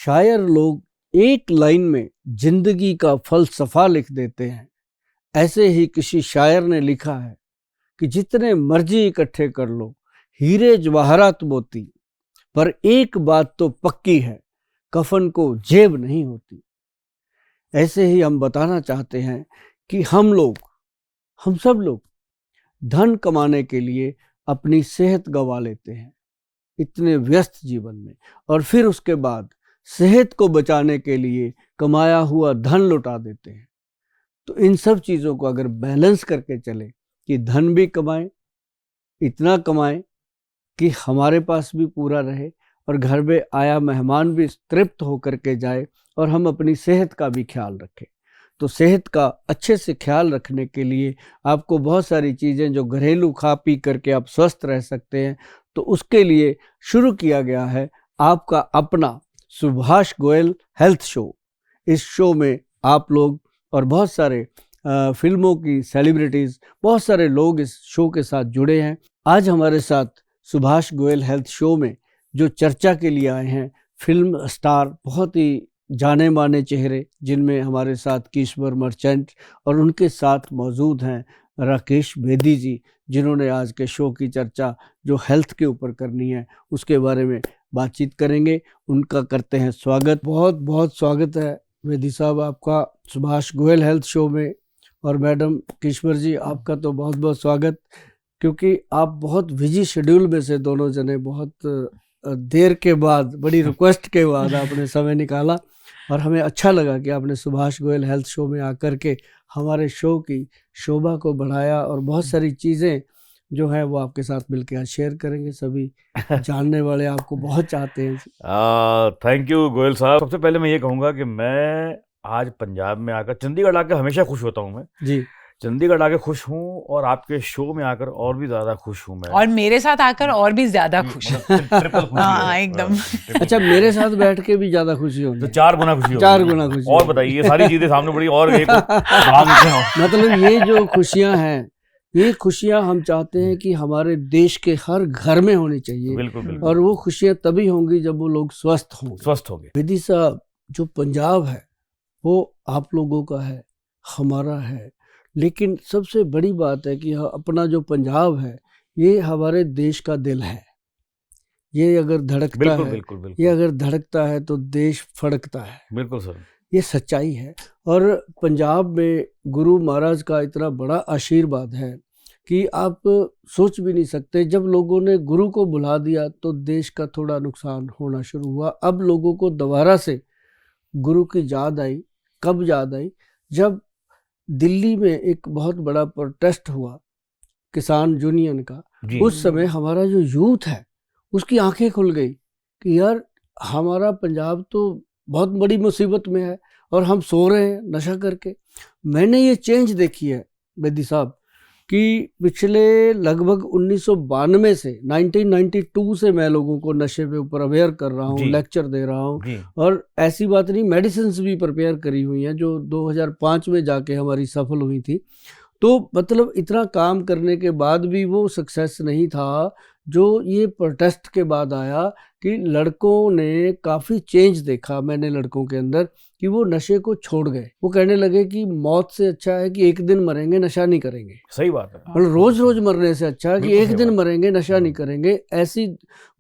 शायर लोग एक लाइन में जिंदगी का फलसफा लिख देते हैं। ऐसे ही किसी शायर ने लिखा है कि जितने मर्जी इकट्ठे कर लो हीरे जवाहरात मोती, पर एक बात तो पक्की है, कफन को जेब नहीं होती। ऐसे ही हम बताना चाहते हैं कि हम सब लोग धन कमाने के लिए अपनी सेहत गंवा लेते हैं इतने व्यस्त जीवन में, और फिर उसके बाद सेहत को बचाने के लिए कमाया हुआ धन लुटा देते हैं। तो इन सब चीज़ों को अगर बैलेंस करके चले कि धन भी कमाएं, इतना कमाएं कि हमारे पास भी पूरा रहे और घर में आया मेहमान भी तृप्त होकर के जाए, और हम अपनी सेहत का भी ख्याल रखें। तो सेहत का अच्छे से ख्याल रखने के लिए आपको बहुत सारी चीज़ें जो घरेलू खा पी करके आप स्वस्थ रह सकते हैं, तो उसके लिए शुरू किया गया है आपका अपना सुभाष गोयल हेल्थ शो। इस शो में आप लोग और बहुत सारे फिल्मों की सेलिब्रिटीज़, बहुत सारे लोग इस शो के साथ जुड़े हैं। आज हमारे साथ सुभाष गोयल हेल्थ शो में जो चर्चा के लिए आए हैं फिल्म स्टार, बहुत ही जाने माने चेहरे, जिनमें हमारे साथ किशोर मर्चेंट और उनके साथ मौजूद हैं राकेश बेदी जी, जिन्होंने आज के शो की चर्चा जो हेल्थ के ऊपर करनी है उसके बारे में बातचीत करेंगे। उनका करते हैं स्वागत। बहुत बहुत स्वागत है बेदी साहब आपका सुभाष गोयल हेल्थ शो में, और मैडम किशोर जी आपका तो बहुत बहुत स्वागत, क्योंकि आप बहुत बिजी शेड्यूल में से दोनों जने बहुत देर के बाद, बड़ी रिक्वेस्ट के बाद आपने समय निकाला, और हमें अच्छा लगा कि आपने सुभाष गोयल हेल्थ शो में आकर के हमारे शो की शोभा को बढ़ाया, और बहुत सारी चीज़ें जो है वो आपके साथ मिलकर आज शेयर करेंगे। सभी जानने वाले आपको बहुत चाहते हैं। थैंक यू गोयल साहब। सबसे पहले मैं ये कहूँगा कि मैं आज पंजाब में आकर, चंडीगढ़ आकर हमेशा खुश होता हूँ मैं जी। चंडीगढ़ आकर खुश हूँ, और आपके शो में आकर और भी ज्यादा खुश हूँ मैं, और मेरे साथ आकर और भी ज्यादा खुश हूँ। एकदम। अच्छा, मेरे साथ बैठ के भी ज्यादा खुशी होगी, तो 4 गुना खुशी, 4 गुना खुशी। और बताइए, ये सारी चीजें सामने पड़ी और मतलब ये जो खुशियाँ हैं, ये खुशियाँ हम चाहते हैं कि हमारे देश के हर घर में होनी चाहिए। बिल्कुल, बिल्कुल। और वो खुशियाँ तभी होंगी जब वो लोग स्वस्थ होंगे। बेदी साहब, जो पंजाब है वो आप लोगों का है, हमारा है, लेकिन सबसे बड़ी बात है कि अपना जो पंजाब है ये हमारे देश का दिल है। ये अगर धड़कता है, बिल्कुल, बिल्कुल। ये अगर धड़कता है तो देश फड़कता है। बिल्कुल सर, ये सच्चाई है। और पंजाब में गुरु महाराज का इतना बड़ा आशीर्वाद है कि आप सोच भी नहीं सकते। जब लोगों ने गुरु को बुला दिया तो देश का थोड़ा नुकसान होना शुरू हुआ। अब लोगों को दोबारा से गुरु की याद आई। कब याद आई? जब दिल्ली में एक बहुत बड़ा प्रोटेस्ट हुआ किसान यूनियन का, उस समय हमारा जो यूथ है उसकी आंखें खुल गई कि यार हमारा पंजाब तो बहुत बड़ी मुसीबत में है और हम सो रहे हैं नशा करके। मैंने ये चेंज देखी है बेदी साहब कि पिछले लगभग 1992 से 1992 से मैं लोगों को नशे पे ऊपर अवेयर कर रहा हूँ, लेक्चर दे रहा हूँ, और ऐसी बात नहीं, मेडिसिन्स भी प्रिपेयर करी हुई हैं जो 2005 में जाके हमारी सफल हुई थी। तो मतलब इतना काम करने के बाद भी वो सक्सेस नहीं था जो ये प्रोटेस्ट के बाद आया कि लड़कों ने काफ़ी चेंज देखा मैंने लड़कों के अंदर कि वो नशे को छोड़ गए। वो कहने लगे कि मौत से अच्छा है कि एक दिन मरेंगे, नशा नहीं करेंगे। सही बात है। मतलब रोज रोज मरने से अच्छा है कि एक दिन मरेंगे, नशा नहीं करेंगे। ऐसी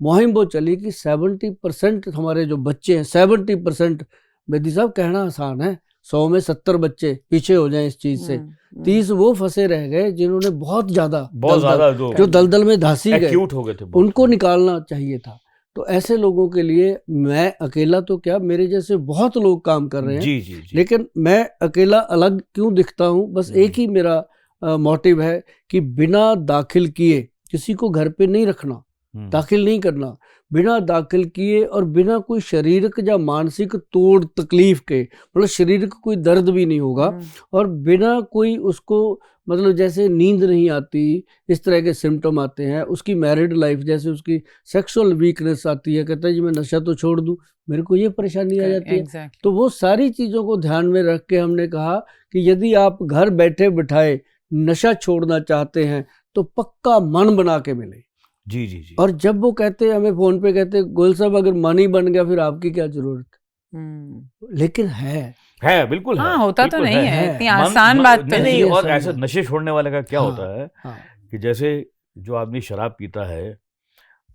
मुहिम वो चली कि 70% हमारे जो बच्चे हैं, 70%, बेदी साहब कहना आसान है, 100 में 70 बच्चे पीछे हो जाएं इस चीज से, 30 वो फंसे रह गए जिन्होंने बहुत ज्यादा जो दलदल में धंसी गए, हो गए थे, उनको निकालना चाहिए था। तो ऐसे लोगों के लिए मैं अकेला तो क्या, मेरे जैसे बहुत लोग काम कर रहे हैं। जी। लेकिन मैं अकेला अलग क्यों दिखता हूँ? बस एक ही मेरा मोटिव है कि बिना दाखिल किए किसी को घर पे नहीं रखना, दाखिल नहीं करना, बिना दाखिल किए और बिना कोई शारीरिक या मानसिक तोड़ तकलीफ के, मतलब शरीर को कोई दर्द भी नहीं होगा, और बिना कोई उसको मतलब जैसे नींद नहीं आती, इस तरह के सिम्टम आते हैं, उसकी मैरिड लाइफ जैसे उसकी सेक्सुअल वीकनेस आती है, कहता है जी मैं नशा तो छोड़ दूं, मेरे को ये परेशानी आ जाती है। तो वो सारी चीज़ों को ध्यान में रख के हमने कहा कि यदि आप घर बैठे बिठाए नशा छोड़ना चाहते हैं तो पक्का मन बना के मिले। जी। और जब वो कहते हैं, हमें फोन पे कहते हैं गोयल साहब अगर मन ही बन गया फिर आपकी क्या जरूरत, लेकिन है बिल्कुल हाँ, है, होता तो बिल्कुल नहीं है। इतनी आसान बात तो नहीं, है। और आसान ऐसे बात। नशे छोड़ने वाले का क्या हाँ, होता है हाँ, कि जैसे जो आदमी शराब पीता है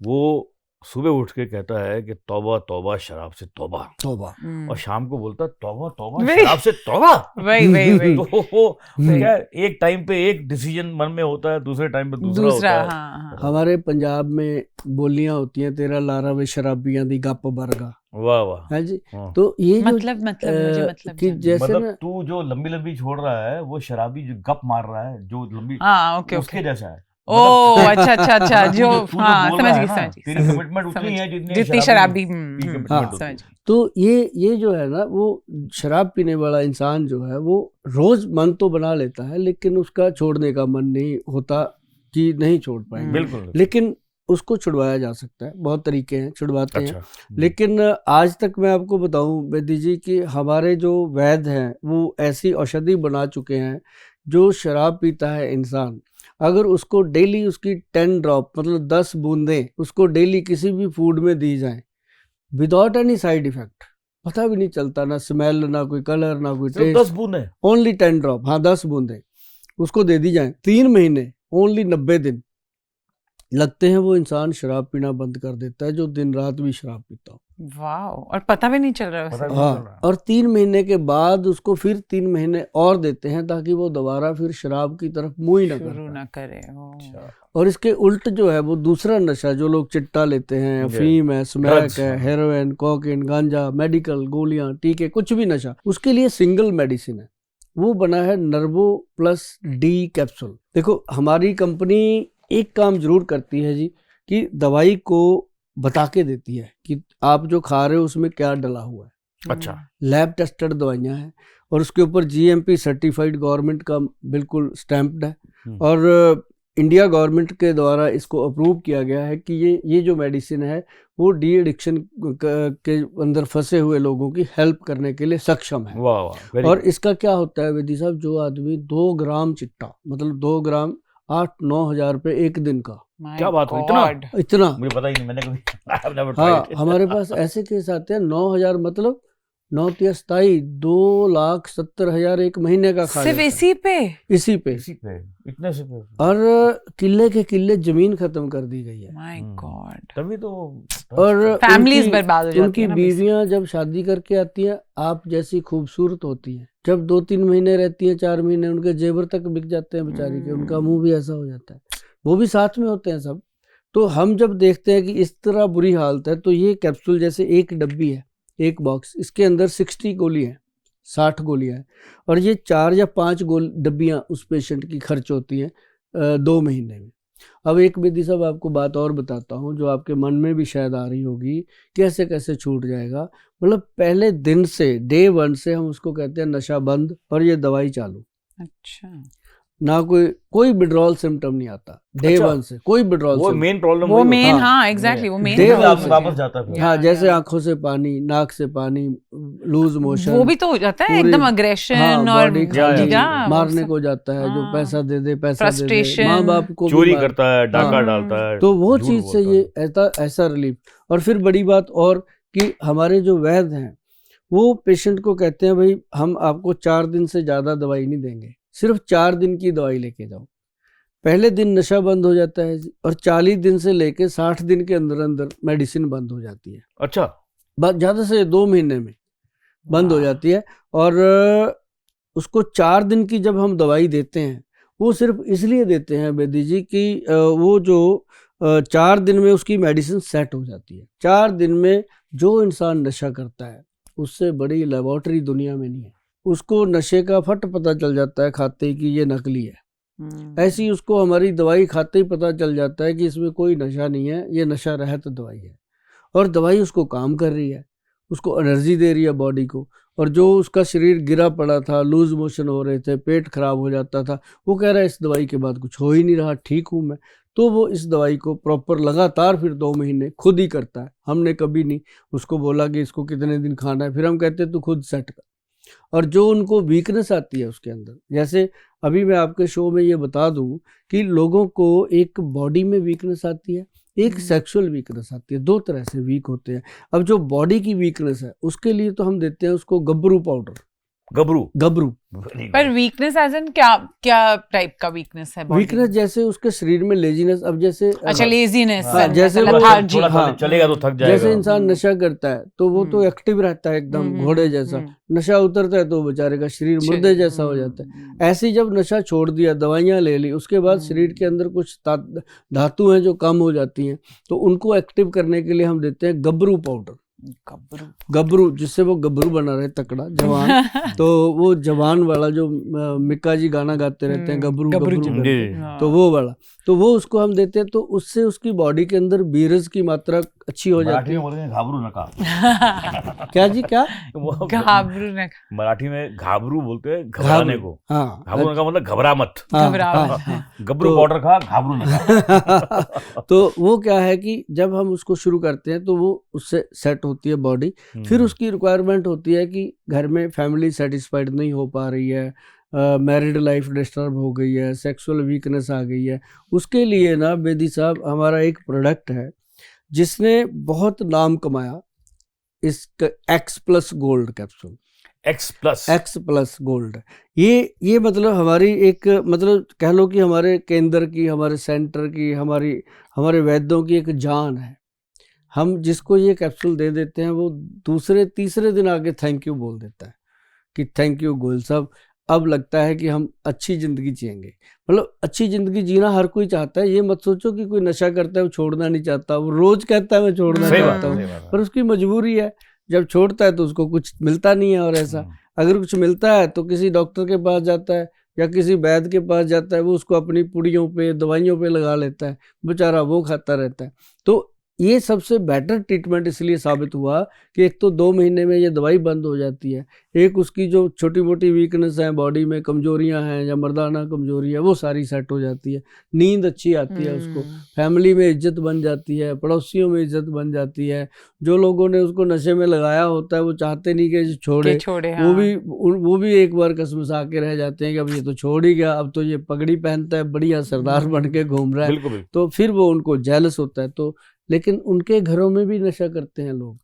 वो सुबह उठ के कहता है कि तौबा तौबा शराब से तौबा, तौबा। और शाम को बोलता है तौबा तौबा वही। शराब से तौबा। वही तो वो क्या है, एक टाइम पे एक डिसीजन मन में होता है, दूसरे टाइम पे दूसरा होता है। हाँ। हमारे पंजाब में बोलियां होती हैं, तेरा लारा वे शराबियां दी गप बरगा। वाह वाह। है जी। हाँ। तो ये जो मतलब मुझे मतलब कि जानना। जैसे मतलब ना तू जो लंबी लंबी छोड़ रहा है वो शराबी जो गप मार रहा है जो लंबी, हाँ, ओके उसके ओके। जैसा है। ओ अच्छा मतलब जो तू जो हाँ, बोल समझ रहा है गई ना, समझ गई तेरी कमिटमेंट उतनी है जितनी शराबी की हाँ, कमिटमेंट होती है। समझ गई। तो ये जो है ना, वो शराब पीने वाला इंसान जो है वो रोज मन तो बना लेता है, लेकिन उसका छोड़ने का मन नहीं होता कि नहीं छोड़ पाएंगे। बिल्कुल। लेकिन उसको छुड़वाया जा सकता है, बहुत तरीके हैं, छुड़वाते हैं। अच्छा। लेकिन आज तक मैं आपको बताऊं बेदी जी कि हमारे जो वैद्य हैं वो ऐसी औषधि बना चुके हैं, जो शराब पीता है इंसान, अगर उसको डेली उसकी 10 ड्रॉप मतलब 10 बूंदें उसको डेली किसी भी फूड में दी जाएं विदाउट एनी साइड इफेक्ट, पता भी नहीं चलता, ना स्मेल, ना कोई कलर, ना कोई सिर्फ टेस्ट, 10 बूंदें, ओनली 10 ड्रॉप, हाँ 10 बूंदें उसको दे दी जाएं 3 महीने, ओनली 90 दिन लगते हैं, वो इंसान शराब पीना बंद कर देता है, जो दिन रात भी शराब पीता हो। वाह, और पता भी नहीं चल रहा है पता उसे। भी नहीं चल हाँ, रहा। और 3 महीने के बाद उसको फिर 3 महीने और देते हैं ताकि वो दोबारा फिर शराब की तरफ मुंह ही ना शुरू कर ना पाए। करे। अच्छा। और इसके उल्ट जो है वो दूसरा नशा जो लोग चिट्टा लेते हैं, जी। अफीम है, स्मैक Drugs, है, हाँ। हेरोइन, कोकीन, गांजा, मेडिकल गोलियां, टीके, कुछ भी नशा, उसके लिए सिंगल मेडिसिन है, वो बना है नर्वो प्लस डी कैप्सूल। देखो हमारी कंपनी एक काम जरूर करती है जी, कि दवाई को बता के देती है कि आप जो खा रहे हो उसमें क्या डला हुआ है। अच्छा। लैब टेस्टेड दवाइयाँ हैं और उसके ऊपर जीएमपी सर्टिफाइड गवर्नमेंट का बिल्कुल स्टैम्प्ड है, और इंडिया गवर्नमेंट के द्वारा इसको अप्रूव किया गया है कि ये जो मेडिसिन है वो डी एडिक्शन के अंदर फंसे हुए लोगों की हेल्प करने के लिए सक्षम है। वाह वाह। और इसका क्या होता है वेदी साहब, जो आदमी 2 ग्राम चिट्टा मतलब 2 ग्राम 8-9 हजार रुपये एक दिन का, क्या बात है, इतना मुझे पता ही नहीं, मैंने कभी I've never हाँ, tried it। हमारे पास ऐसे केस आते हैं 9 हजार मतलब 9-27 2,70,000 एक महीने का खा सिर्फ जाता है। इसी पे इसी पे इसी पे इतने से पे। और किले के किले जमीन खत्म कर दी गई है। My God. तभी तो। और फैमिलीज उनकी- बर्बाद हो जाती उनकी है ना बीवियां जब शादी करके आती हैं आप जैसी खूबसूरत होती हैं, जब 2-3 महीने रहती हैं, 4 महीने, उनके जेवर तक बिक जाते हैं बेचारी के, उनका मुंह भी ऐसा हो जाता है, वो भी साथ में होते हैं सब। तो हम जब देखते हैं कि इस तरह बुरी हालत है, तो ये कैप्सूल जैसे एक डब्बी है, एक बॉक्स, इसके अंदर 60 गोली है, 60 गोलियां हैं, और ये 4 या 5 डब्बियां उस पेशेंट की खर्च होती हैं 2 महीने में। अब एक बेदी साहब आपको बात और बताता हूँ जो आपके मन में भी शायद आ रही होगी, कैसे कैसे छूट जाएगा। मतलब पहले दिन से, डे 1 से हम उसको कहते हैं नशा बंद और ये दवाई चालू। अच्छा, ना कोई विड्रॉल सिम्टम नहीं आता डे 1 से, कोई विड्रॉल वो सिम्टम। मेन प्रॉब्लम वो मेन, हाँ, हाँ एग्जैक्टली, वो मेन Day one वापस से। वापस जाता है। हाँ, जैसे आंखों से पानी, नाक से पानी, लूज मोशन, वो भी तो हो जाता है पूरी- एकदम अग्रेशन हाँ, और बॉडी खाली, मारने को जाता है, जो हाँ, पैसा दे दे, पैसा दे दे, frustration, माँ बाप को भी चोरी मार- करता है, डाका हाँ, डालता है, तो वो झूठ चीज से बोलता ये ऐसा रिलीफ। और फिर बड़ी बात और कि हमारे जो वैद्य हैं वो पेशेंट को कहते हैं भाई हम आपको 4 दिन से ज्यादा दवाई नहीं देंगे, सिर्फ 4 दिन की दवाई लेके जाओ। पहले दिन नशा बंद हो जाता है और 40 दिन से लेके 60 दिन के अंदर अंदर मेडिसिन बंद हो जाती है। अच्छा, ज्यादा से 2 महीने में बंद हो जाती है। और उसको 4 दिन की जब हम दवाई देते हैं, वो सिर्फ इसलिए देते हैं बेदी जी कि वो जो 4 दिन में उसकी मेडिसिन सेट हो जाती है। 4 दिन में जो इंसान नशा करता है उससे बड़ी लेबोरेटरी दुनिया में नहीं है। उसको नशे का फट पता चल जाता है खाते ही कि ये नकली है। ऐसी उसको हमारी दवाई खाते ही पता चल जाता है कि इसमें कोई नशा नहीं है, ये नशा रहित दवाई है। और दवाई उसको काम कर रही है, उसको एनर्जी दे रही है बॉडी को। और जो उसका शरीर गिरा पड़ा था, लूज मोशन हो रहे थे, पेट खराब हो जाता था, वो कह रहा है इस दवाई के बाद कुछ हो ही नहीं रहा, ठीक हूँ मैं। तो वो इस दवाई को प्रॉपर लगातार फिर 2 महीने खुद ही करता है। हमने कभी नहीं उसको बोला कि इसको कितने दिन खाना है, फिर हम कहते हैं तू खुद सेट कर। और जो उनको वीकनेस आती है उसके अंदर, जैसे अभी मैं आपके शो में ये बता दूं कि लोगों को एक बॉडी में वीकनेस आती है, एक सेक्सुअल वीकनेस आती है। 2 तरह से वीक होते हैं। अब जो बॉडी की वीकनेस है उसके लिए तो हम देते हैं उसको गबरू पाउडर। गबरू पर वीकनेस एज इन क्या टाइप का वीकनेस है? वीकनेस जैसे उसके शरीर में लेजीनेस, अब जैसे अच्छा लेजीनेस, जैसे लेथार्जी, चलेगा तो थक जाएगा। जैसे इंसान नशा करता है तो वो तो एक्टिव रहता है एकदम घोड़े जैसा, नशा उतरता है तो बेचारे का शरीर मुर्दे जैसा हो जाता है। ऐसे ही जब नशा छोड़ दिया, दवाइयाँ ले ली, उसके बाद शरीर के अंदर कुछ धातु हैं जो कम हो जाती हैं, तो उनको एक्टिव करने के लिए हम देते हैं गबरू पाउडर। गबरू, जिससे वो गबरू बना रहे, तकड़ा जवान। तो वो जवान वाला जो मिक्का जी गाना गाते रहते हैं, गबरू गबरू, तो वो वाला, तो वो उसको हम देते हैं। तो उससे उसकी बॉडी के अंदर बीरज की मात्रा अच्छी हो जाती है। घाबरू नका क्या जी, क्या? घाबरू नका मराठी में घाबरू बोलते हैं घबराने को। हाँ, घाबरू नका मतलब घबरा मत। गबरू तो पाउडर खा, घाबरू नका। तो वो क्या है कि जब हम उसको शुरू करते हैं तो वो उससे सेट होती है बॉडी। फिर उसकी रिक्वायरमेंट होती है कि घर में फैमिली सेटिस्फाइड नहीं हो पा रही है, मैरिड लाइफ डिस्टर्ब हो गई है, सेक्सुअल वीकनेस आ गई है। उसके लिए ना बेदी साहब हमारा एक प्रोडक्ट है जिसने बहुत नाम कमाया, इसका X+ gold capsule. X+ gold, ये मतलब हमारी एक, मतलब कह लो कि हमारे केंद्र की, हमारे सेंटर की, हमारे वैद्यों की एक जान है। हम जिसको ये कैप्सूल दे देते हैं वो दूसरे तीसरे दिन आके थैंक यू बोल देता है कि थैंक यू गोयल साहब, अब लगता है कि हम अच्छी ज़िंदगी जिएंगे। मतलब अच्छी ज़िंदगी जीना हर कोई चाहता है। ये मत सोचो कि कोई नशा करता है वो छोड़ना नहीं चाहता, वो रोज़ कहता है मैं छोड़ना चाहता हूँ, पर उसकी मजबूरी है। जब छोड़ता है तो उसको कुछ मिलता नहीं है, और ऐसा अगर कुछ मिलता है तो किसी डॉक्टर के पास जाता है या किसी वैद्य के पास जाता है, वो उसको अपनी पुड़ियों पे, दवाइयों पे लगा लेता है, बेचारा वो खाता रहता है। तो ये सबसे बेटर ट्रीटमेंट इसलिए साबित हुआ कि एक तो 2 महीने में ये दवाई बंद हो जाती है, एक उसकी जो छोटी मोटी वीकनेस है, बॉडी में कमजोरियां हैं या मर्दाना कमजोरी है, वो सारी सेट हो जाती है, नींद अच्छी आती है उसको, फैमिली में इज्जत बन जाती है, पड़ोसियों में इज्जत बन जाती है। जो लोगों ने उसको नशे में लगाया होता है वो चाहते नहीं कि छोड़े, वो भी एक बार कसमसा के रह जाते हैं कि अब ये तो छोड़ ही गया, अब तो ये पगड़ी पहनता है, बढ़िया सरदार बन के घूम रहा है, तो फिर वो उनको जेलस होता है। तो लेकिन उनके घरों में भी नशा करते हैं लोग,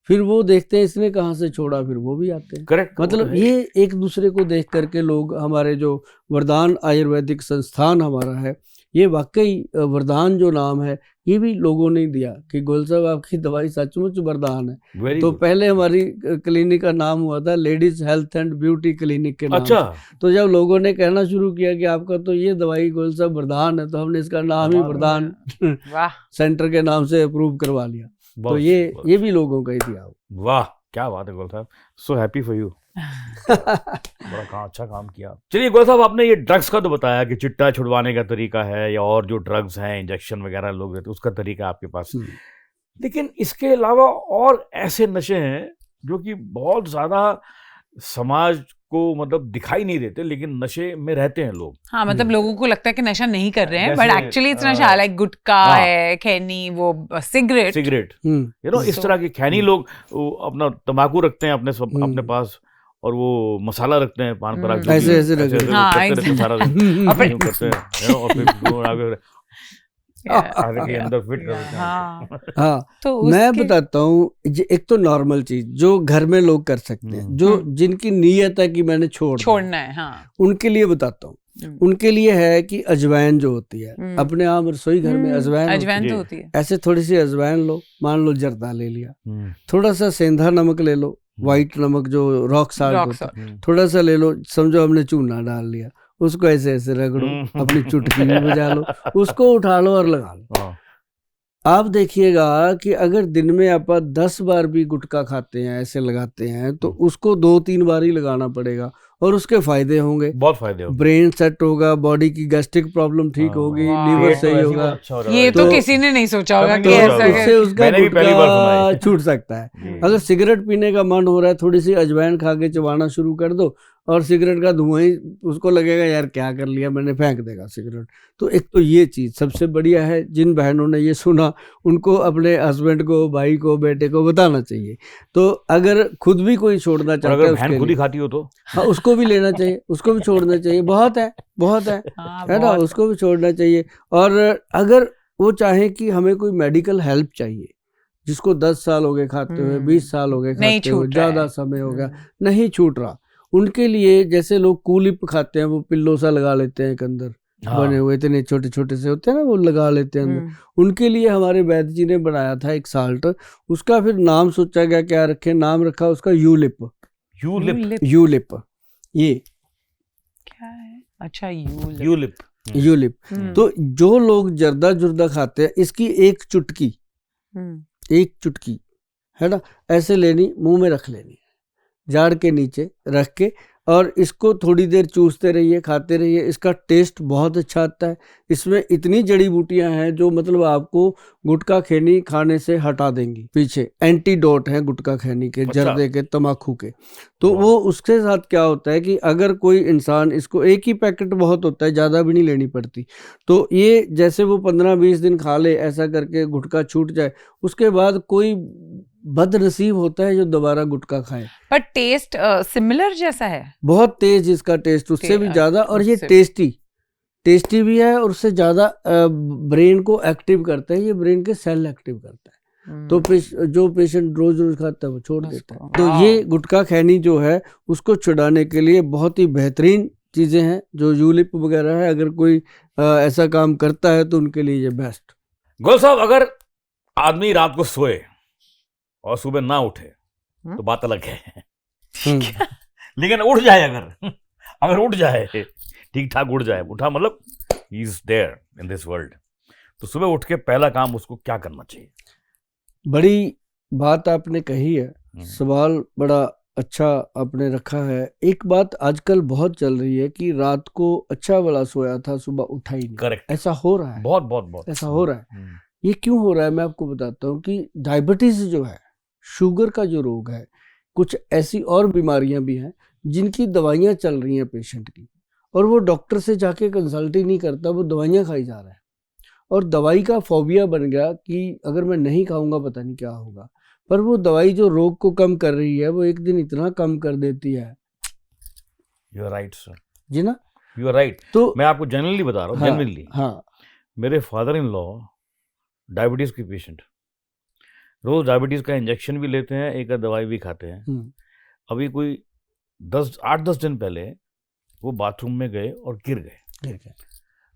फिर वो देखते हैं इसने कहाँ से छोड़ा, फिर वो भी आते हैं। करेक्ट। मतलब ये एक दूसरे को देख करके लोग, हमारे जो वरदान आयुर्वेदिक संस्थान हमारा है, ये वाकई वरदान जो नाम है ये भी लोगों ने दिया कि गोयल साहब आपकी दवाई सचमुच वरदान है। तो पहले हमारी क्लिनिक का नाम हुआ था ladies health and beauty clinic के नाम से। तो जब लोगों ने कहना शुरू किया कि आपका तो ये दवाई गोयल साहब वरदान है, तो हमने इसका नाम ही वरदान सेंटर के नाम से अप्रूव करवा लिया। तो ये भी लोगों का ही दिया। वाह, क्या बात है गोयल साहब, सो हैप्पी फॉर यू। बड़ा अच्छा काम किया। चलिए गोयल साहब, आपने ये ड्रग्स का तो बताया कि चिट्टा छुड़वाने का तरीका है, या और जो ड्रग्स हैं, इंजेक्शन वगैरह लोग रहते हैं, उसका तरीका आपके पास। लेकिन इसके अलावा और ऐसे नशे हैं जो कि बहुत ज्यादा समाज को मतलब दिखाई नहीं देते, लेकिन नशे में रहते हैं लोग। हाँ, मतलब लोगों को लगता है कि नशा नहीं कर रहे हैं, बट एक्चुअली इट्स नशा, लाइक गुटखा है, खैनी, वो सिगरेट, यू नो, इस तरह के खैनी लोग अपना तंबाकू रखते हैं अपने पास, और वो मसाला रखते हैं, पान पराग ऐसे अंदर फिट करते हैं। हाँ, तो मैं बताता हूँ, एक तो नॉर्मल चीज जो घर में लोग कर सकते हैं, जो जिनकी नीयत है कि मैंने छोड़ना है, हाँ, उनके लिए बताता हूँ। उनके लिए है कि अजवाइन जो होती है, अपने आप रसोई घर में अजवाइन होती है, ऐसे थोड़ी सी अजवाइन लो, मान लो जर्दा ले लिया, थोड़ा सा सेंधा नमक ले लो, व्हाइट नमक जो रॉक साल्ट होता है, थोड़ा सा ले लो, समझो हमने चूना डाल लिया, उसको ऐसे ऐसे रगड़ो, अपनी चुटकी में बजा लो, उसको उठा लो और लगा लो। आप देखिएगा कि अगर दिन में आप 10 बार भी गुटखा खाते हैं, ऐसे लगाते हैं, तो उसको 2-3 बार ही लगाना पड़ेगा, और उसके फायदे होंगे, बहुत फायदे होंगे। ब्रेन सेट होगा, बॉडी की गैस्ट्रिक प्रॉब्लम ठीक होगी, लीवर सही होगा। ये तो किसी ने नहीं सोचा होगा कि इससे उसका गुटखा छूट सकता है। अगर सिगरेट पीने का मन हो रहा है, थोड़ी सी अजवाइन खा के चबाना शुरू कर दो, और सिगरेट का धुआं ही उसको लगेगा यार क्या कर लिया मैंने, फेंक देगा सिगरेट। तो एक तो ये चीज़ सबसे बढ़िया है। जिन बहनों ने ये सुना उनको अपने हस्बैंड को, भाई को, बेटे को बताना चाहिए। तो अगर खुद भी कोई छोड़ना चाहता है, बहन खुद ही खाती हो तो हाँ, उसको भी लेना चाहिए, उसको भी छोड़ना चाहिए, बहुत है है ना, उसको भी छोड़ना चाहिए। और अगर वो चाहे कि हमें कोई मेडिकल हेल्प चाहिए, जिसको 10 साल हो गए खाते हुए, 20 साल हो गए खाते हुए, ज़्यादा समय हो गया, नहीं छूट रहा, उनके लिए जैसे लोग कूलिप खाते हैं, वो पिल्लो सा लगा लेते हैं एक अंदर बने हुए, इतने छोटे छोटे से होते हैं ना, वो लगा लेते हैं अंदर, उनके लिए हमारे वैद्य जी ने बनाया था एक साल्ट, उसका फिर नाम सोचा गया क्या रखे, नाम रखा उसका यूलिप। यूलिप ये क्या है? अच्छा, यूलिप। तो जो लोग जर्दा जुर्दा खाते हैं, इसकी एक चुटकी है ना, ऐसे लेनी, मुंह में रख लेनी, जाड़ के नीचे रख के, और इसको थोड़ी देर चूसते रहिए, खाते रहिए, इसका टेस्ट बहुत अच्छा आता है। इसमें इतनी जड़ी बूटियां हैं जो मतलब आपको गुटखा खैनी खाने से हटा देंगी पीछे, एंटीडोट है गुटखा खैनी के, जर्दे के, तम्बाकू के। तो वो उसके साथ क्या होता है कि अगर कोई इंसान इसको, एक ही पैकेट बहुत होता है, ज़्यादा भी नहीं लेनी पड़ती, तो ये जैसे वो 15-20 दिन खा ले, ऐसा करके गुटखा छूट जाए, उसके बाद कोई बदनसीब होता है जो दोबारा गुटखा खाए। पर टेस्ट सिमिलर जैसा है, बहुत तेज इसका टेस्ट, उससे भी ज्यादा, और ये टेस्टी भी है, और उससे ज्यादा ब्रेन को एक्टिव करता है, ये ब्रेन के सेल एक्टिव करता है। तो जो पेशेंट रोज रोज खाता है वो छोड़ देता है। तो ये गुटखा खैनी जो है उसको छुड़ाने के लिए बहुत ही बेहतरीन चीजें हैं, जो यूलिप वगैरह है, अगर कोई ऐसा काम करता है तो उनके लिए ये बेस्ट। गोयल साहब, अगर आदमी रात को सोए और सुबह ना उठे तो बात अलग है, लेकिन उठ जाए, अगर उठ जाए, ठीक ठाक उठ जाए, उठा मतलब ही is there in this world, तो सुबह उठ के पहला काम उसको क्या करना चाहिए? बड़ी बात आपने कही है, सवाल बड़ा अच्छा आपने रखा है। एक बात आजकल बहुत चल रही है कि रात को अच्छा वाला सोया था, सुबह उठा ही नहीं। करेक्ट, ऐसा हो रहा है, बहुत ऐसा हो रहा है। ये क्यों हो रहा है मैं आपको बताता हूँ कि डायबिटीज जो है, शुगर का जो रोग है, कुछ ऐसी और बीमारियां भी हैं जिनकी दवाइयां चल रही हैं पेशेंट की, और वो डॉक्टर से जाके कंसल्ट ही नहीं करता, वो दवाइयां खाई जा रहा है, और दवाई का फोबिया बन गया कि अगर मैं नहीं खाऊंगा पता नहीं क्या होगा। पर वो दवाई जो रोग को कम कर रही है, वो एक दिन इतना कम कर देती है। यू आर राइट सर जी ना, यू आर राइट। तो मैं आपको जनरली बता रहा हूँ, जनरली मेरे फादर इन लॉ डायबिटीज के पेशेंट, रोज डायबिटीज का इंजेक्शन भी लेते हैं, एक दवाई भी खाते हैं। अभी कोई 8-10 दिन पहले वो बाथरूम में गए और गिर गए।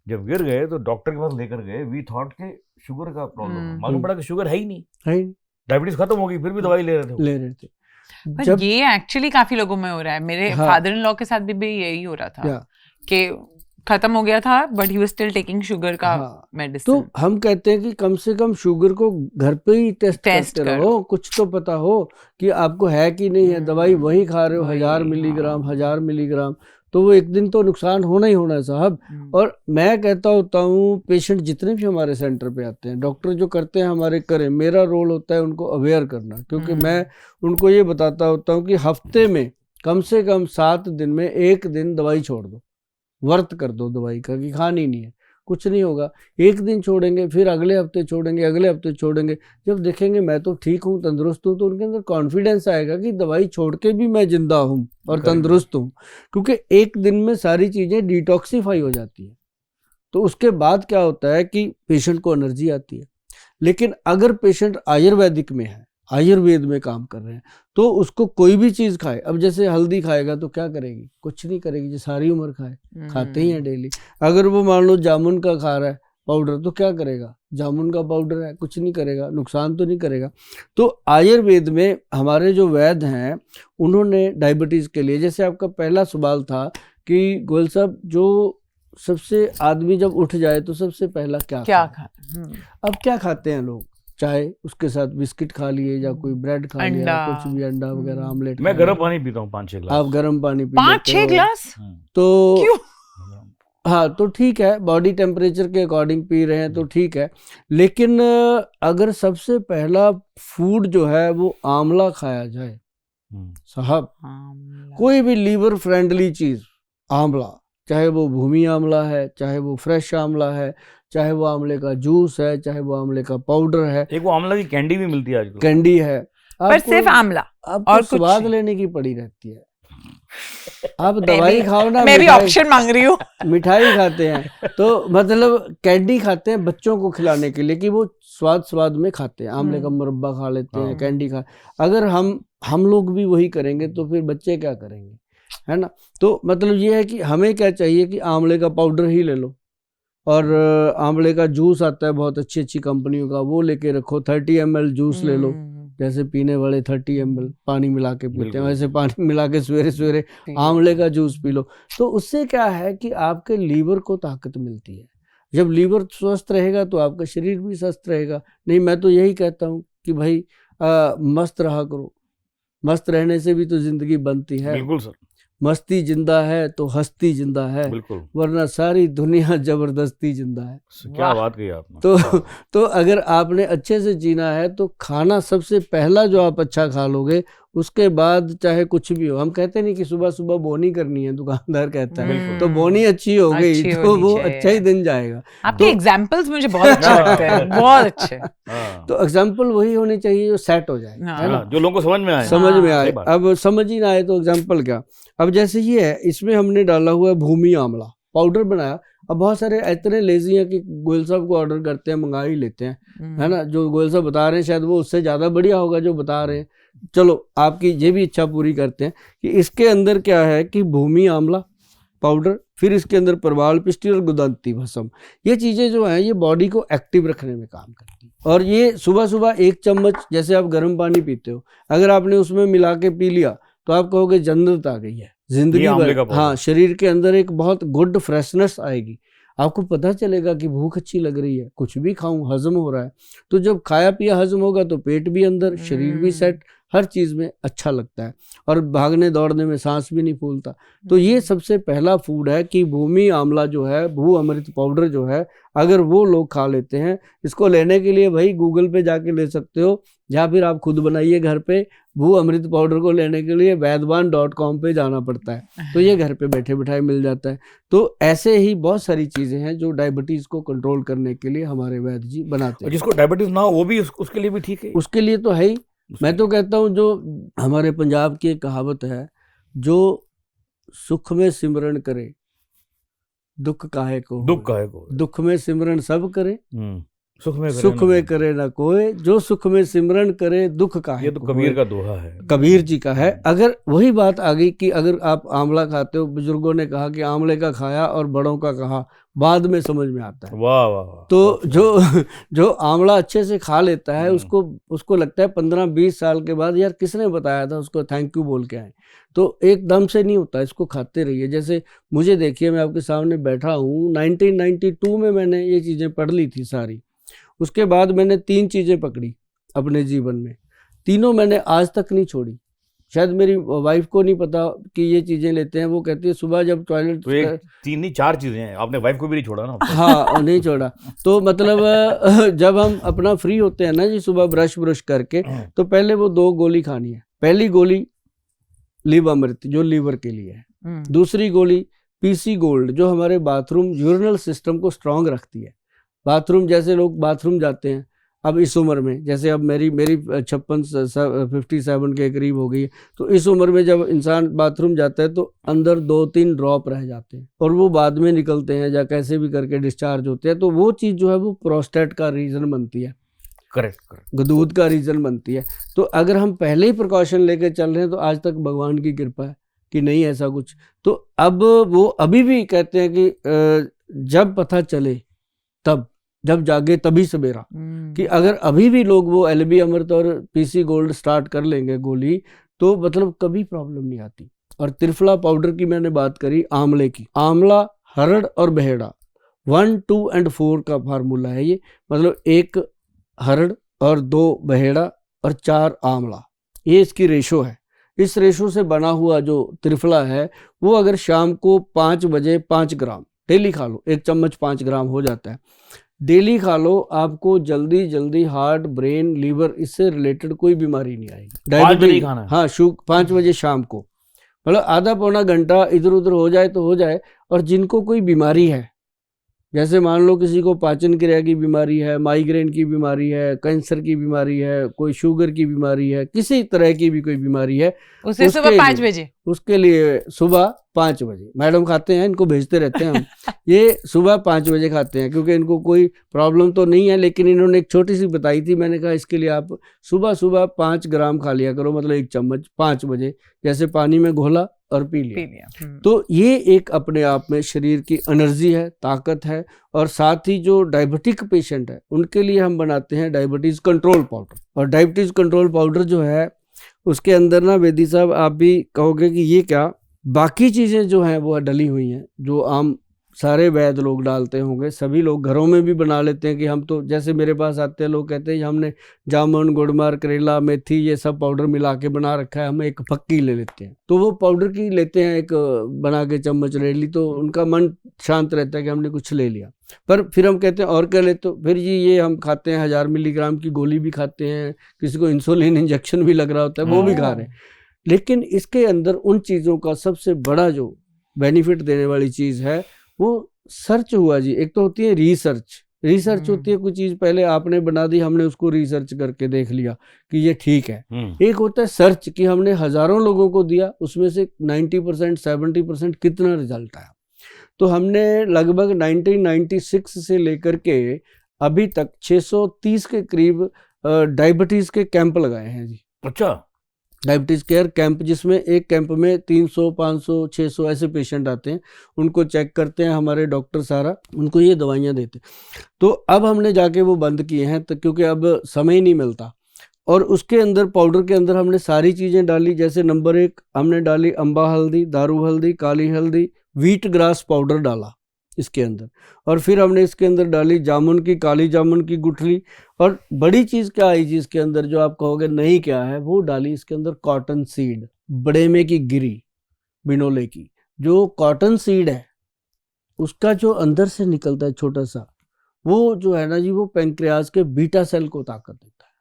जब गिर गए तो डॉक्टर के पास लेकर गए, वी थॉट के शुगर का प्रॉब्लम, मालूम पड़ा कि शुगर है ही नहीं, डायबिटीज खत्म हो गई, फिर भी दवाई ले रहे थे। पर ये एक्चुअली काफी लोगों में हो रहा है, मेरे फादर इन लॉ के साथ भी यही हो रहा था कि खत्म हो गया था, but he was still taking sugar का मेडिसिन। तो हम कहते हैं कि कम से कम शुगर को घर पे ही टेस्ट करते रहो, कुछ तो पता हो कि आपको है कि नहीं है। दवाई वही खा रहे हो 1000 मिलीग्राम, तो वो एक दिन तो नुकसान होना ही होना है साहब। और मैं कहता होता हूँ, पेशेंट जितने भी हमारे सेंटर पे आते हैं, डॉक्टर जो करते हैं हमारे करें, मेरा रोल होता है उनको अवेयर करना, क्योंकि मैं उनको ये बताता होता हूँ कि हफ्ते में कम से कम 7 दिन में 1 दिन दवाई छोड़ दो, वर्त कर दो दवाई का, कि खानी नहीं है, कुछ नहीं होगा। 1 दिन छोड़ेंगे, फिर अगले हफ्ते छोड़ेंगे, अगले हफ्ते छोड़ेंगे, जब देखेंगे मैं तो ठीक हूँ, तंदुरुस्त हूँ, तो उनके अंदर कॉन्फिडेंस आएगा कि दवाई छोड़ के भी मैं जिंदा हूँ और तंदुरुस्त हूँ, क्योंकि 1 दिन में सारी चीज़ें डिटॉक्सिफाई हो जाती है। तो उसके बाद क्या होता है कि पेशेंट को एनर्जी आती है। लेकिन अगर पेशेंट आयुर्वेदिक में है, आयुर्वेद में काम कर रहे हैं, तो उसको कोई भी चीज खाए, अब जैसे हल्दी खाएगा तो क्या करेगी, कुछ नहीं करेगी, जो सारी उम्र खाए, खाते ही हैं डेली। अगर वो मान लो जामुन का खा रहा है पाउडर, तो क्या करेगा, जामुन का पाउडर है, कुछ नहीं करेगा, नुकसान तो नहीं करेगा। तो आयुर्वेद में हमारे जो वैद्य हैं, उन्होंने डायबिटीज के लिए, जैसे आपका पहला सवाल था कि गोयल साहब, जो सबसे आदमी जब उठ जाए तो सबसे पहला क्या खाए? अब क्या खाते हैं लोग, चाहे उसके साथ बिस्किट खा लिए या कोई ब्रेड खा लिया, कुछ भी, अंडा वगैरह, आमलेट। मैं गर्म पानी पीता हूँ 5-6 गिलास। आप गर्म पानी पी 5-6 गिलास? तो क्यों? हाँ, तो ठीक है, बॉडी टेम्परेचर के अकॉर्डिंग पी रहे हैं तो ठीक है। लेकिन अगर सबसे पहला फूड जो है वो आंवला खाया जाए साहब, कोई भी लीवर फ्रेंडली चीज, आंवला, चाहे वो भूमि आंवला है, चाहे वो फ्रेश आंवला है, चाहे वो आंवले का जूस है, चाहे वो आंवले का पाउडर है, एक वो आंवला की कैंडी भी मिलती है आजकल, कैंडी है, पर सिर्फ आंवला, आपको स्वाद लेने की पड़ी रहती है। आप दवाई खाओ ना, मैं भी ऑप्शन मांग रही हूँ। मिठाई खाते हैं तो मतलब कैंडी खाते हैं बच्चों को खिलाने के लिए कि वो स्वाद में खाते हैं, आंवले का मुरब्बा खा लेते हैं, कैंडी खा। अगर हम लोग भी वही करेंगे तो फिर बच्चे क्या करेंगे, है ना। तो मतलब ये है कि हमें क्या चाहिए कि आंवले का पाउडर ही ले लो, और आंवले का जूस आता है बहुत अच्छी अच्छी कंपनियों का, वो लेके रखो। 30 ml जूस ले लो, जैसे पीने वाले 30 ml पानी मिला के पीते हैं, वैसे पानी मिला के सवेरे सवेरे आंवले का जूस पी लो। तो उससे क्या है कि आपके लीवर को ताकत मिलती है। जब लीवर स्वस्थ रहेगा तो आपका शरीर भी स्वस्थ रहेगा। नहीं, मैं तो यही कहता हूँ कि भाई मस्त रहा करो, मस्त रहने से भी तो जिंदगी बनती है। बिल्कुल सर, मस्ती जिंदा है तो हस्ती जिंदा है, बिल्कुल, वरना सारी दुनिया जबरदस्ती जिंदा है। क्या बात कही आपने। तो अगर आपने अच्छे से जीना है तो खाना सबसे पहला जो आप अच्छा खा लोगे, उसके बाद चाहे कुछ भी हो। हम कहते नहीं कि सुबह सुबह बोनी करनी है, दुकानदार कहता है, तो बोनी अच्छी हो गई तो वो अच्छा ही दिन जाएगा। आपके एग्जाम्पल्स मुझे बहुत अच्छे लगते हैं, बहुत अच्छे। तो एग्जाम्पल वही होनी चाहिए जो सेट हो जाए, है ना, जो लोगों को समझ में आए, समझ में आए। अब समझ ही ना आए तो एग्जाम्पल क्या। अब जैसे ये है, इसमें हमने डाला हुआ है भूमि आंवला, पाउडर बनाया। अब बहुत सारे इतने लेजी हैं कि गोयल साहब को ऑर्डर करते हैं, मंगा ही लेते हैं, है ना। जो गोयल साहब बता रहे हैं शायद वो उससे ज़्यादा बढ़िया होगा जो बता रहे हैं। चलो आपकी ये भी इच्छा पूरी करते हैं कि इसके अंदर क्या है कि भूमि आंवला पाउडर, फिर इसके अंदर प्रवाल पिष्टी और गुदंती भस्म। ये चीज़ें जो हैं ये बॉडी को एक्टिव रखने में काम करती हैं। और ये सुबह सुबह 1 चम्मच, जैसे आप गर्म पानी पीते हो, अगर आपने उसमें मिला के पी लिया तो आप कहोगे जन्नत आ गई है, जिंदगी भर। हाँ, शरीर के अंदर एक बहुत गुड फ्रेशनेस आएगी। आपको पता चलेगा कि भूख अच्छी लग रही है, कुछ भी खाऊं हजम हो रहा है। तो जब खाया पिया हजम होगा तो पेट भी अंदर, शरीर भी सेट, हर चीज़ में अच्छा लगता है, और भागने दौड़ने में सांस भी नहीं फूलता। तो ये सबसे पहला फूड है कि भूमि आंवला जो है, भू अमृत पाउडर जो है, अगर वो लोग खा लेते हैं, इसको लेने के लिए भाई गूगल पे जाके ले सकते हो, या फिर आप खुद बनाइए घर पे। भू अमृत पाउडर को लेने के लिए वैद्यवान.com पे जाना पड़ता है, तो ये घर पे बैठे बैठाए मिल जाता है। तो ऐसे ही बहुत सारी चीज़ें हैं जो डायबिटीज़ को कंट्रोल करने के लिए हमारे वैद्य जी बनाते हैं। जिसको डायबिटीज़ ना हो वो भी उसके लिए भी ठीक है, उसके लिए तो है ही। मैं तो कहता हूँ, जो हमारे पंजाब की एक कहावत है, जो सुख में सिमरन करे दुख काहे को, दुख में सिमरन सब करे, सुख में करे ना कोई, जो सुख में सिमरन करे दुख काहे। ये तो कबीर का दोहा है, कबीर जी का है। अगर वही बात आ गई कि अगर आप आंवला खाते हो, बुजुर्गों ने कहा कि आंवले का खाया और बड़ों का कहा, बाद में समझ में आता है। वाह वाह वाह। तो जो आंवला अच्छे से खा लेता है, उसको लगता है 15-20 साल के बाद, यार किसने बताया था, उसको थैंक यू बोल के आए। तो एकदम से नहीं होता, इसको खाते रहिए। जैसे मुझे देखिए, मैं आपके सामने बैठा हूँ, 1992 में मैंने ये चीज़ें पढ़ ली थी सारी। उसके बाद मैंने 3 चीज़ें पकड़ी अपने जीवन में, तीनों मैंने आज तक नहीं छोड़ी। शायद मेरी वाइफ को नहीं पता कि ये चीज़ें लेते हैं। वो कहती है सुबह जब टॉयलेट, तो 3 नहीं 4 चीज़ें हैं, आपने वाइफ को भी नहीं छोड़ा ना। हाँ, नहीं छोड़ा। तो मतलब जब हम अपना फ्री होते हैं ना जी, सुबह ब्रश करके, तो पहले वो 2 गोली खानी है। पहली गोली लिव अमृत, जो लीवर के लिए है। दूसरी गोली PC गोल्ड, जो हमारे बाथरूम यूरिनल सिस्टम को स्ट्रांग रखती है। बाथरूम, जैसे लोग बाथरूम जाते हैं अब इस उम्र में, जैसे अब मेरी 57 के करीब हो गई है, तो इस उम्र में जब इंसान बाथरूम जाता है तो अंदर 2-3 ड्रॉप रह जाते हैं, और वो बाद में निकलते हैं या कैसे भी करके डिस्चार्ज होते हैं। तो वो चीज़ जो है वो प्रोस्टेट का रीज़न बनती है, करेक्ट, गदूद का रीज़न बनती है। तो अगर हम पहले ही प्रिकॉशन लेके चल रहे हैं तो आज तक भगवान की कृपा है कि नहीं ऐसा कुछ। तो अब वो अभी भी कहते हैं कि जब पता चले तब, जब जागे तभी सवेरा, कि अगर अभी भी लोग वो LB अमृत और PC गोल्ड स्टार्ट कर लेंगे गोली, तो मतलब कभी प्रॉब्लम नहीं आती। और त्रिफला पाउडर की मैंने बात करी, आंवले की, आंवला, हरड़ और बहेड़ा, 1, 2 और 4 का फार्मूला है ये। मतलब 1 हरड़ और 2 बहेड़ा और 4 आंवला, ये इसकी रेशो है। इस रेशो से बना हुआ जो त्रिफला है, वो अगर शाम को 5 बजे 5 ग्राम डेली खा लो, 1 चम्मच 5 ग्राम हो जाता है, डेली खा लो, आपको जल्दी जल्दी हार्ट, ब्रेन, लीवर, इससे रिलेटेड कोई बीमारी नहीं आएगी। डायबिटीज, हाँ, 5 बजे शाम को, मतलब आधा पौना घंटा इधर उधर हो जाए तो हो जाए। और जिनको कोई बीमारी है, जैसे मान लो किसी को पाचन क्रिया की बीमारी है, माइग्रेन की बीमारी है, कैंसर की बीमारी है, कोई शुगर की बीमारी है, किसी तरह की भी कोई बीमारी है, उसे सुबह 5 बजे, उसके लिए सुबह 5 बजे मैडम खाते हैं, इनको भेजते रहते हैं हम ये सुबह 5 बजे खाते हैं, क्योंकि इनको कोई प्रॉब्लम तो नहीं है, लेकिन इन्होंने एक छोटी सी बताई थी, मैंने कहा इसके लिए आप सुबह सुबह 5 ग्राम खा लिया करो, मतलब 1 चम्मच 5 बजे, जैसे पानी में घोला और पी लिया। तो ये एक अपने आप में शरीर की एनर्जी है, ताकत है। और साथ ही जो डायबिटिक पेशेंट है उनके लिए हम बनाते हैं डायबिटीज़ कंट्रोल पाउडर। और डायबिटीज़ कंट्रोल पाउडर जो है उसके अंदर ना वेदी साहब आप भी कहोगे कि ये क्या, बाकी चीज़ें जो हैं वो डली हुई हैं, जो आम सारे वैद्य लोग डालते होंगे, सभी लोग घरों में भी बना लेते हैं कि हम तो, जैसे मेरे पास आते हैं लोग कहते हैं हमने जामुन, गुड़मार, करेला, मेथी ये सब पाउडर मिला के बना रखा है, हम एक फक्की ले लेते हैं। तो वो पाउडर की लेते हैं, एक बना के चम्मच ले ली, तो उनका मन शांत रहता है कि हमने कुछ ले लिया। पर फिर हम कहते हैं और क्या ले, तो फिर जी ये हम खाते हैं 1000 मिलीग्राम की गोली भी खाते हैं, किसी को इंसुलिन इंजेक्शन भी लग रहा होता है वो भी खा रहे हैं। लेकिन इसके अंदर उन चीज़ों का सबसे बड़ा जो बेनिफिट देने वाली चीज़ है वो सर्च हुआ जी। एक तो होती है रिसर्च होती है, कोई चीज़ पहले आपने बना दी, हमने उसको रिसर्च करके देख लिया कि ये ठीक है। एक होता है सर्च कि हमने हज़ारों लोगों को दिया, उसमें से 90% 70% कितना रिजल्ट आया। तो हमने लगभग 1996 से लेकर के अभी तक 630 के करीब डायबिटीज़ के कैंप लगाए हैं जी। अच्छा, डायबिटीज़ केयर कैंप, जिसमें एक कैंप में 300, 500, 600 ऐसे पेशेंट आते हैं, उनको चेक करते हैं हमारे डॉक्टर सारा, उनको ये दवाइयाँ देते हैं। तो अब हमने जाके वो बंद किए हैं, तो क्योंकि अब समय नहीं मिलता। और उसके अंदर पाउडर के अंदर हमने सारी चीज़ें डाली, जैसे नंबर 1 हमने डाली अम्बा हल्दी, दारू हल्दी, काली हल्दी, व्हीट ग्रास पाउडर डाला इसके अंदर। और फिर हमने इसके अंदर डाली जामुन की, काली जामुन की गुठली। और बड़ी चीज़ क्या आई जी इसके अंदर, जो आप कहोगे नहीं क्या है, वो डाली इसके अंदर कॉटन सीड, बड़ेमे की गिरी, बिनोले की। जो कॉटन सीड है उसका जो अंदर से निकलता है छोटा सा, वो जो है ना जी, वो पैंक्रियाज के बीटा सेल को ताकत देता है।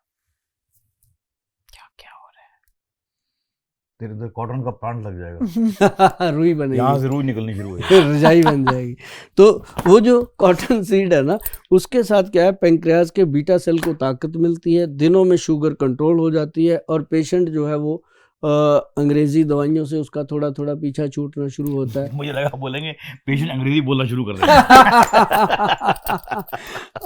तेरे इधर कॉटन का प्लांट लग जाएगा रुई बनेगी, यहाँ से रुई निकलनी शुरू हो रजाई बन जाएगी। तो वो जो कॉटन सीड है ना, उसके साथ क्या है, पैंक्रियाज के बीटा सेल को ताकत मिलती है, दिनों में शुगर कंट्रोल हो जाती है, और पेशेंट जो है वो अंग्रेजी दवाइयों से उसका थोड़ा थोड़ा पीछा छूटना शुरू होता है। मुझे लगा बोलेंगे पेशेंट अंग्रेजी बोलना शुरू कर देगा।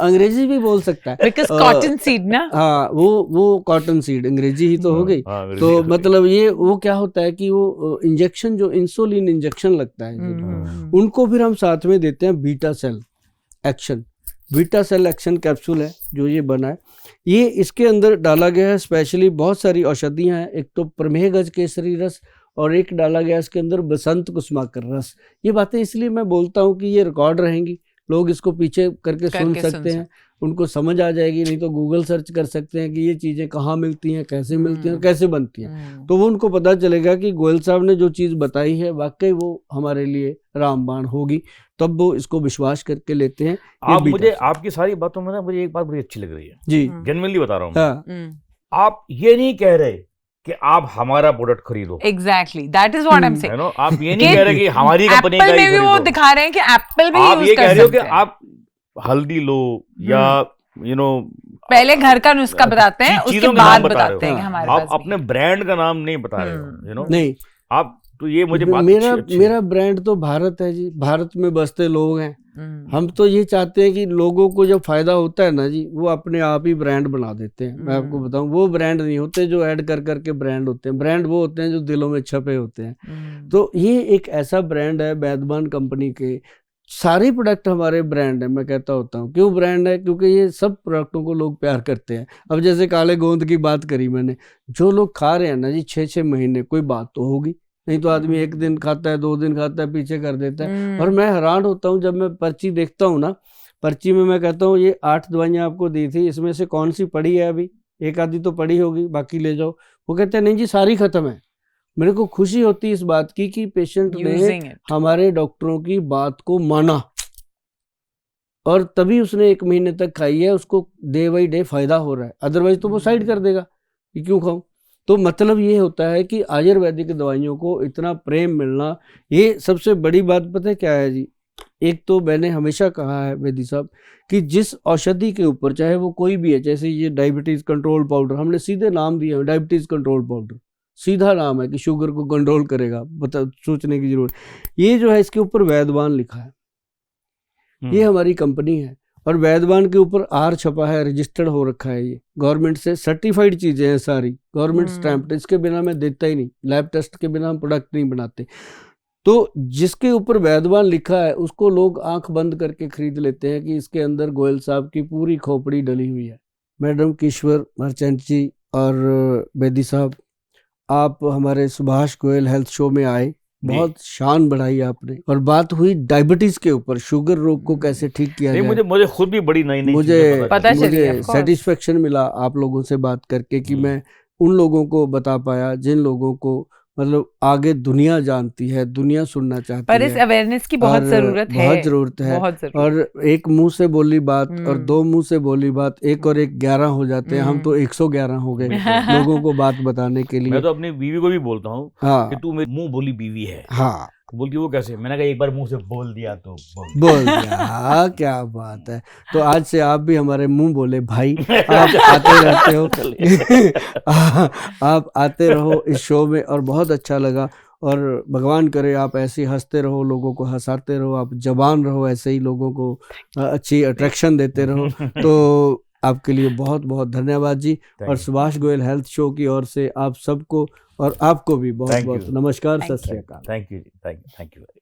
अंग्रेजी भी बोल सकता है, बिकॉज़ कॉटन सीड ना, हाँ वो कॉटन सीड अंग्रेजी ही तो हो गई। तो मतलब ये वो क्या होता है कि वो इंजेक्शन, जो इंसुलिन इंजेक्शन लगता है उनको फिर हम साथ में देते हैं बीटा सेल एक्शन कैप्सूल है जो ये बना है। ये इसके अंदर डाला गया है स्पेशली बहुत सारी औषधियाँ हैं, एक तो प्रमेह गज केसरी रस, और एक डाला गया इसके अंदर बसंत कुसुमाकर रस। ये बातें इसलिए मैं बोलता हूँ कि ये रिकॉर्ड रहेंगी, लोग इसको पीछे करके सुन सकते हैं, उनको समझ आ जाएगी। नहीं तो गूगल सर्च कर सकते हैं कि ये चीज़ें कहाँ मिलती हैं, कैसे मिलती हैं, कैसे बनती हैं, तो वो उनको पता चलेगा कि गोयल साहब ने जो चीज़ बताई है वाकई वो हमारे लिए रामबाण होगी, तब वो इसको विश्वास करके लेते हैं। आप मुझे आपकी सारी बातों में ना मुझे एक बात बड़ी अच्छी लग रही है जी, जेन्युइनली बता रहा हूँ। हाँ। आप ये नहीं कह रहे कि आप हमारा प्रोडक्ट खरीदो। Exactly, that is what I am saying. आप ये नहीं कह रहे कि हमारी कंपनी का ही खरीदो। वो दिखा रहे हैं कि एप्पल भी यूज कर सकते हैं। आप ये कह रहे हो कि आप हल्दी लो या पहले घर का नुस्खा बताते हैं, उसके बाद बताते हैं कि हमारे पास आप अपने ब्रांड का नाम नहीं बता रहे हो, नहीं आप तो ये मुझे बात मेरा ब्रांड तो भारत है जी, भारत में बसते लोग हैं। हम तो ये चाहते हैं कि लोगों को जब फायदा होता है ना जी, वो अपने आप ही ब्रांड बना देते हैं। मैं आपको बताऊं, वो ब्रांड नहीं होते जो ऐड कर करके ब्रांड होते हैं, ब्रांड वो होते हैं जो दिलों में छपे होते हैं। तो ये एक ऐसा ब्रांड है वैद्यमान कंपनी के, सारे प्रोडक्ट हमारे ब्रांड है। मैं कहता होता हूँ क्यों ब्रांड है, क्योंकि ये सब प्रोडक्टों को लोग प्यार करते हैं। अब जैसे काले गोंद की बात करी मैंने, जो लोग खा रहे हैं ना जी 6-6 महीने, कोई बात तो होगी, नहीं तो आदमी 1 दिन खाता है, 2 दिन खाता है, पीछे कर देता है। और मैं हैरान होता हूँ जब मैं पर्ची देखता हूँ ना, पर्ची में मैं कहता हूँ ये 8 दवाइयाँ आपको दी थी, इसमें से कौन सी पड़ी है, अभी एक आधी तो पड़ी होगी, बाकी ले जाओ। वो कहते हैं नहीं जी सारी खत्म है। मेरे को खुशी होती है इस बात की कि पेशेंट ने हमारे डॉक्टरों की बात को माना और तभी उसने 1 महीने तक खाई है, उसको डे बाई डे फायदा हो रहा है, अदरवाइज तो वो साइड कर देगा कि क्यों खाऊं। तो मतलब ये होता है कि आयुर्वेदिक दवाइयों को इतना प्रेम मिलना, ये सबसे बड़ी बात पता है क्या है जी, एक तो मैंने हमेशा कहा है बेदी साहब कि जिस औषधि के ऊपर, चाहे वो कोई भी है, जैसे ये डायबिटीज कंट्रोल पाउडर, हमने सीधे नाम दिया है डायबिटीज कंट्रोल पाउडर, सीधा नाम है कि शुगर को कंट्रोल करेगा, सोचने की जरूरत। ये जो है इसके ऊपर वैद्यवान लिखा है, ये हमारी कंपनी है, और वैद्यवान के ऊपर आर छपा है, रजिस्टर्ड हो रखा है, ये गवर्नमेंट से सर्टिफाइड चीजें हैं सारी, गवर्नमेंट स्टैम्प, इसके बिना मैं देता ही नहीं, लैब टेस्ट के बिना हम प्रोडक्ट नहीं बनाते। तो जिसके ऊपर वैद्यवान लिखा है उसको लोग आंख बंद करके खरीद लेते हैं कि इसके अंदर गोयल साहब की पूरी खोपड़ी डली हुई है। मैडम किश्वर मर्चेंट जी और बेदी साहब, आप हमारे सुभाष गोयल हेल्थ शो में आए, बहुत शान बढ़ाई आपने, और बात हुई डायबिटीज के ऊपर, शुगर रोग को कैसे ठीक किया जाए। मुझे खुद भी बड़ी नई मुझे सेटिस्फेक्शन मिला आप लोगों से बात करके कि मैं उन लोगों को बता पाया जिन लोगों को मतलब आगे दुनिया जानती है, दुनिया सुनना चाहती है, पर इस अवेयरनेस की बहुत जरूरत है, बहुत जरूरत है, और एक मुंह से बोली बात और दो मुंह से बोली बात, एक और एक 11 हो जाते हैं, हम तो 111 हो गए लोगों को बात बताने के लिए। मैं तो अपनी बीवी को भी बोलता हूँ कि तू मेरी मुंह बोली बीवी है। हाँ, बोलती वो कैसे? मैंने कहा एक बार मुंह से बोल दिया तो बोल दिया। हाँ, क्या बात है। तो आज से आप भी हमारे मुंह बोले भाई, आप आते रहते हो आप आते रहो इस शो में, और बहुत अच्छा लगा, और भगवान करे आप ऐसे ही हंसते रहो, लोगों को हंसाते रहो, आप जवान रहो, ऐसे ही लोगों को अच्छी अट्रैक्शन देते रहो। तो आपके लिए बहुत बहुत धन्यवाद जी, और सुभाष गोयल हेल्थ शो की ओर से आप सबको और आपको भी बहुत बहुत नमस्कार, सत श्री अकाल। Thank you.